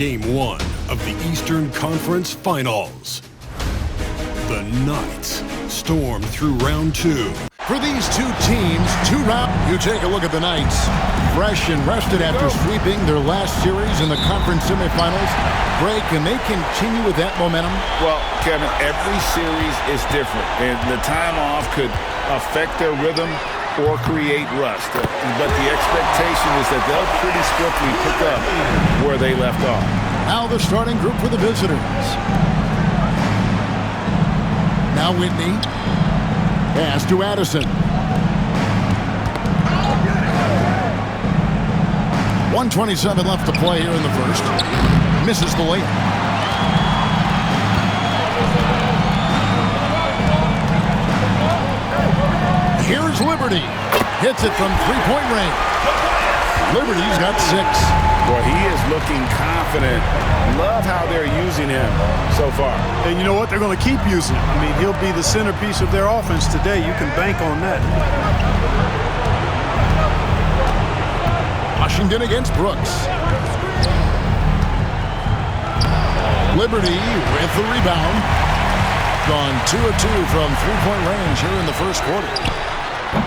Game 1 of the Eastern Conference Finals. The Knights stormed through round 2. For these two teams, you take a look at the Knights. Fresh and rested after sweeping their last series in the conference semifinals. Greg, can they continue with that momentum? Well, Kevin, every series is different, and the time off could affect their rhythm or create rust. But the expectation is that they'll pretty swiftly pick up where they left off. Now the starting group for the visitors. Now Whitney. Pass to Addison. 1:27 left to play here in the first. Misses the layup. Here's Liberty. Hits it from three-point range. Liberty's got 6. Boy, he is looking confident. Love how they're using him so far. And you know what? They're going to keep using him. I mean, he'll be the centerpiece of their offense today. You can bank on that. Washington against Brooks. Liberty with the rebound. Gone 2 of 2 from three-point range here in the first quarter.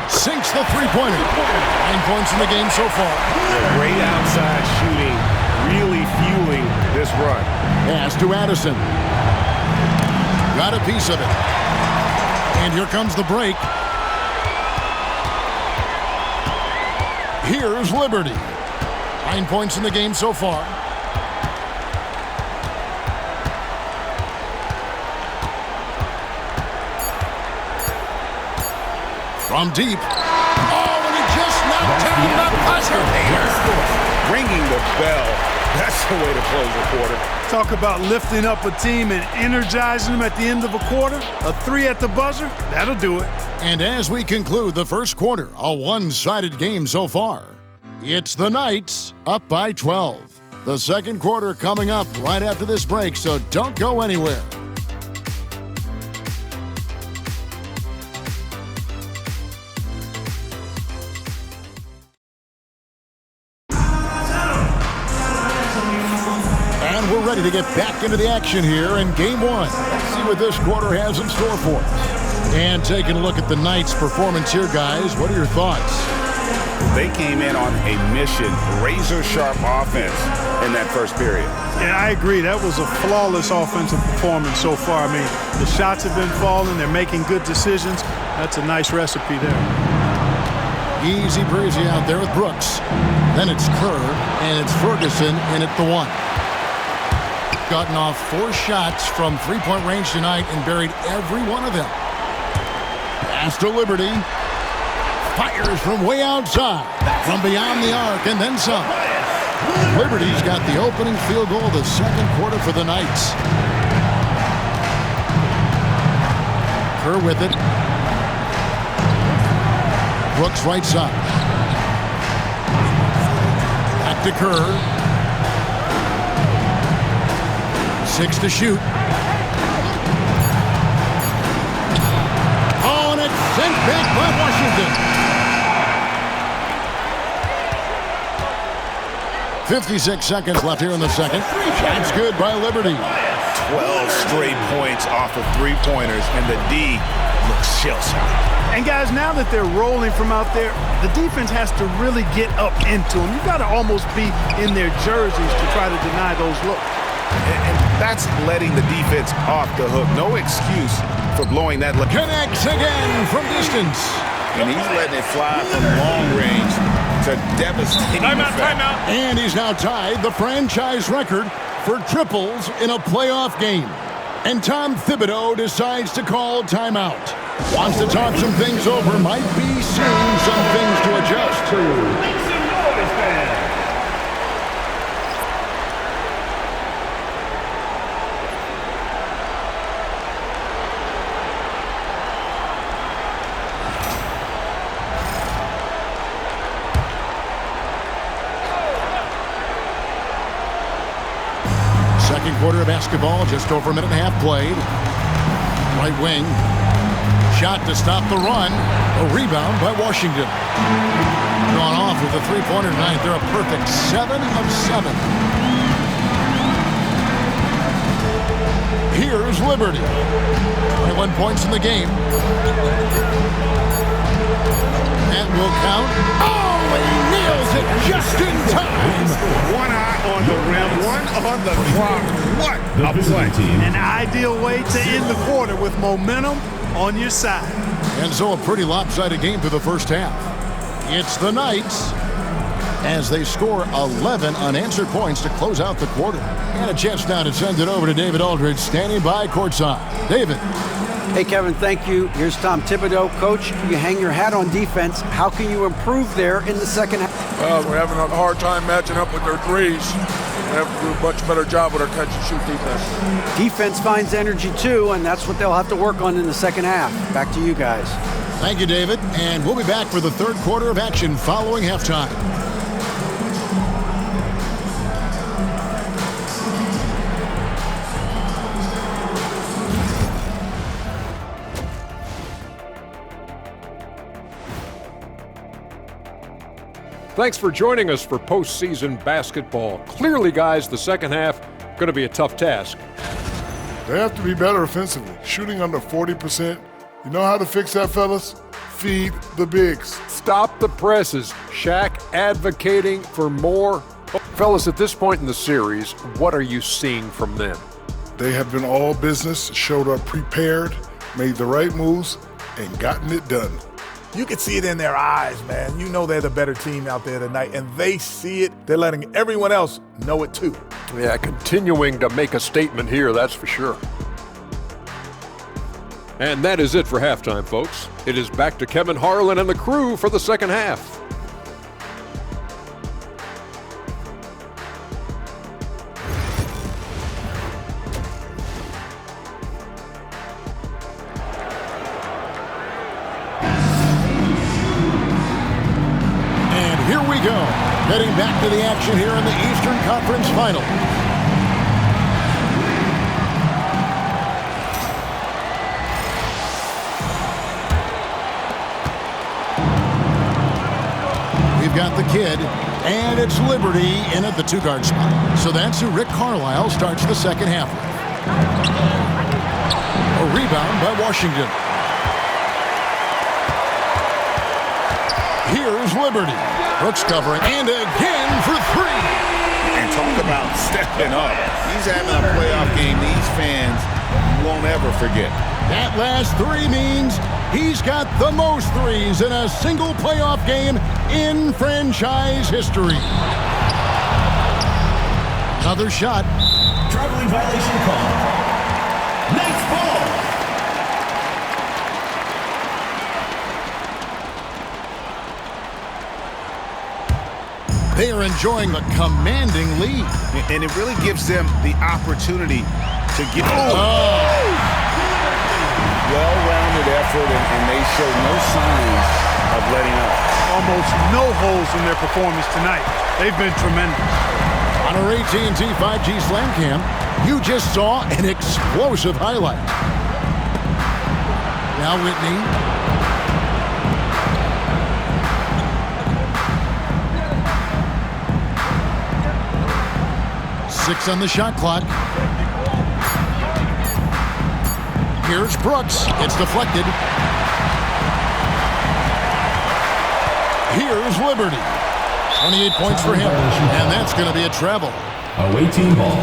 Sinks the three-pointer. 9 points in the game so far. Great outside shooting, really fueling this run. Pass to Addison. Got a piece of it. And here comes the break. Here's Liberty. 9 points in the game so far. From deep. Oh, and he just knocked down the buzzer beater. Ringing the bell. That's the way to close the quarter. Talk about lifting up a team and energizing them at the end of a quarter. A 3 at the buzzer, that'll do it. And as we conclude the first quarter, a one-sided game so far. It's the Knights up by 12. The second quarter coming up right after this break, so don't go anywhere. We're ready to get back into the action here in Game 1. Let's see what this quarter has in store for us. And taking a look at the Knights' performance here, guys, what are your thoughts? They came in on a mission, razor-sharp offense in that first period. Yeah, I agree. That was a flawless offensive performance so far. I mean, the shots have been falling. They're making good decisions. That's a nice recipe there. Easy breezy out there with Brooks. Then it's Kerr, and it's Ferguson in at the 1. Gotten off 4 shots from three-point range tonight and buried every one of them. Pass to Liberty. Fires from way outside, from beyond the arc, and then some. Liberty's got the opening field goal of the second quarter for the Knights. Kerr with it. Brooks right side. Back to Kerr. 6 to shoot. Oh, and it's sent back by Washington. 56 seconds left here in the second. That's good by Liberty. 12 straight points off of three-pointers, and the D looks shell-shocked. And guys, now that they're rolling from out there, the defense has to really get up into them. You've got to almost be in their jerseys to try to deny those looks. And that's letting the defense off the hook. No excuse for blowing that look. Connects again from distance. And he's letting it fly from long range to devastating effect. Timeout. And he's now tied the franchise record for triples in a playoff game. And Tom Thibodeau decides to call timeout. Wants to talk some things over. Might be seeing some things to adjust to. Second quarter of basketball, just over a minute and a half played. Right wing. Shot to stop the run. A rebound by Washington. Gone off with a three-pointer tonight. They're a perfect 7 of 7. Here's Liberty. 21 points in the game. That will count. Oh, he nails it just in time. One eye on the rim, one on the clock. What a play. An ideal way to end the quarter with momentum on your side. And so a pretty lopsided game through the first half. It's the Knights as they score 11 unanswered points to close out the quarter. And a chance now to send it over to David Aldridge, standing by courtside. David. Hey, Kevin, thank you. Here's Tom Thibodeau. Coach, you hang your hat on defense. How can you improve there in the second half? We're having a hard time matching up with their threes. We have to do a much better job with our catch-and-shoot defense. Defense finds energy, too, and that's what they'll have to work on in the second half. Back to you guys. Thank you, David. And we'll be back for the third quarter of action following halftime. Thanks for joining us for postseason basketball. Clearly, guys, the second half going to be a tough task. They have to be better offensively, shooting under 40%. You know how to fix that, fellas? Feed the bigs. Stop the presses. Shaq advocating for more. Fellas, at this point in the series, what are you seeing from them? They have been all business, showed up prepared, made the right moves, and gotten it done. You can see it in their eyes, man. You know they're the better team out there tonight, and they see it. They're letting everyone else know it, too. Yeah, continuing to make a statement here, that's for sure. And that is it for halftime, folks. It is back to Kevin Harlan and the crew for the second half. Heading back to the action here in the Eastern Conference Final. We've got the kid, and it's Liberty in at the two-guard spot. So that's who Rick Carlisle starts the second half with. A rebound by Washington. Here's Liberty. Brooks covering, and again for three. And talk about stepping up. He's having a playoff game these fans won't ever forget. That last three means he's got the most threes in a single playoff game in franchise history. Another shot. Traveling violation call. Knights ball. They are enjoying a commanding lead. And it really gives them the opportunity to get... Well-rounded effort, and they show no signs of letting up. Almost no holes in their performance tonight. They've been tremendous. On our AT&T 5G Slam Cam, you just saw an explosive highlight. Now Whitney. Six on the shot clock. Here's Brooks. It's deflected. Here's Liberty. 28 points for him. And that's going to be a travel. Away team ball.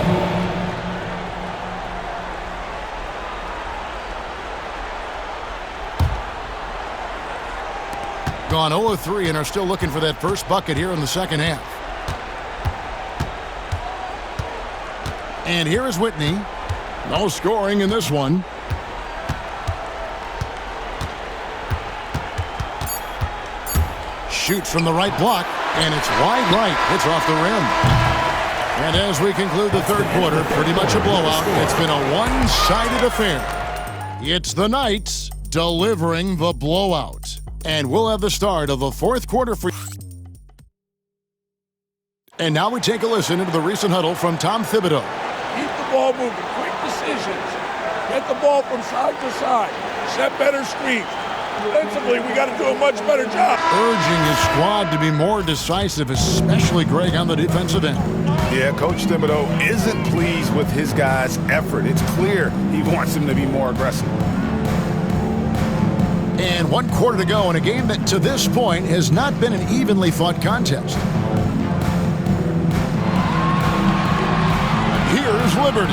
Gone 0 of 3 and are still looking for that first bucket here in the second half. And here is Whitney. No scoring in this one. Shoots from the right block, and it's wide right. It's off the rim. And as we conclude the third quarter, pretty much a blowout. It's been a one-sided affair. It's the Knights delivering the blowout. And we'll have the start of the fourth quarter for... And now we take a listen into the recent huddle from Tom Thibodeau. Keep the ball moving, quick decisions. Get the ball from side to side. Set better screens. Defensively, we got to do a much better job. Urging his squad to be more decisive, especially, Greg, on the defensive end. Yeah, Coach Thibodeau isn't pleased with his guys' effort. It's clear he wants them to be more aggressive. And 1 quarter to go in a game that to this point has not been an evenly fought contest. Here's Liberty.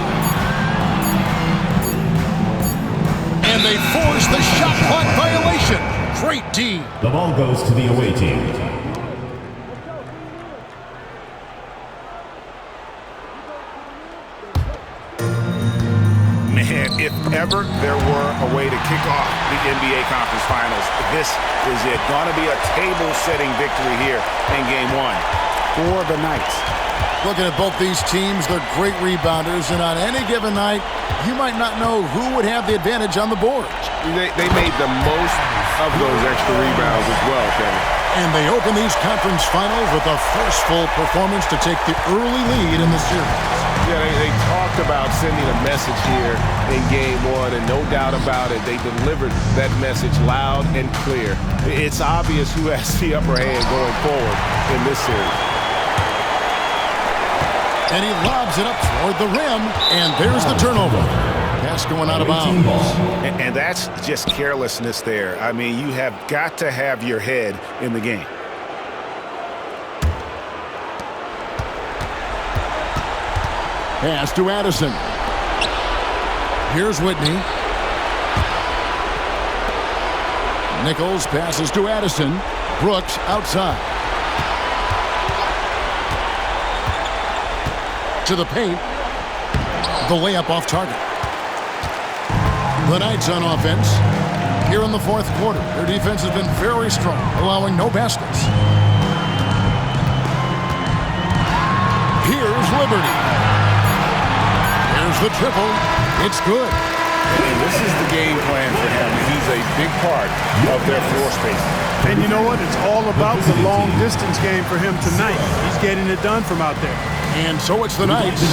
And they force the shot clock violation. Great D. The ball goes to the away team. Man, if ever there were a way to kick off the NBA Conference Finals, this is it. Gonna be a table-setting victory here in Game 1 For the Knights. Looking at both these teams, they're great rebounders, and on any given night, you might not know who would have the advantage on the boards. They made the most of those extra rebounds as well, Kevin. And they open these conference finals with a forceful performance to take the early lead in the series. Yeah, they talked about sending a message here in Game 1, and no doubt about it, they delivered that message loud and clear. It's obvious who has the upper hand going forward in this series. And he lobs it up toward the rim, and there's the turnover. Pass going out of bounds. And that's just carelessness there. I mean, you have got to have your head in the game. Pass to Addison. Here's Whitney. Nichols passes to Addison. Brooks outside. To the paint. The layup off target. The Knights on offense. Here in the fourth quarter, their defense has been very strong, allowing no baskets. Here's Liberty. Here's the triple. It's good. And this is the game plan for him. He's a big part of their floor space. And you know what? It's all about the long distance game for him tonight. He's getting it done from out there. And so it's the Knights